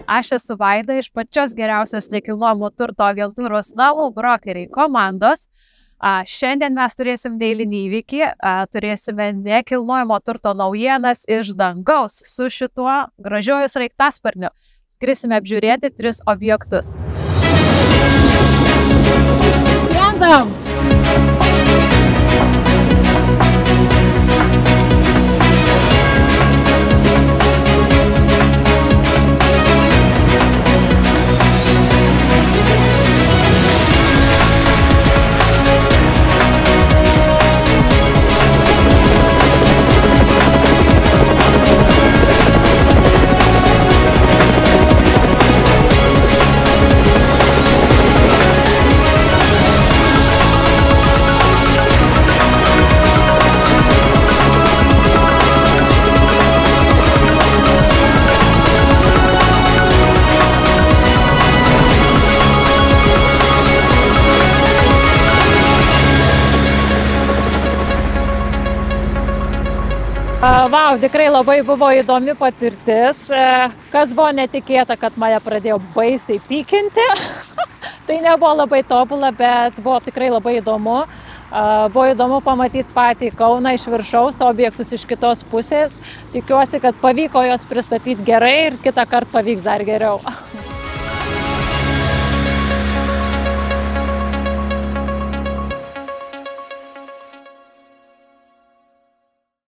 Aš esu Vaida iš pačios geriausios nekilnojamo turto agentūros Namų brokeriai komandos. Šiandien mes turėsim neeilinį įvykį, turėsime nekilnojamo turto naujienas iš dangaus su šituo gražiuoju sraigtasparniu. Skrisime apžiūrėti 3 objektus. Skrendam! Vau, tikrai labai buvo įdomi patirtis. Kas buvo netikėta, kad mane pradėjo baisiai pykinti. Tai nebuvo labai tobula, bet buvo tikrai labai įdomu. Buvo įdomu pamatyti patį Kauną iš viršaus, objektus iš kitos pusės. Tikiuosi, kad pavyko juos pristatyti gerai ir kitą kartą pavyks dar geriau.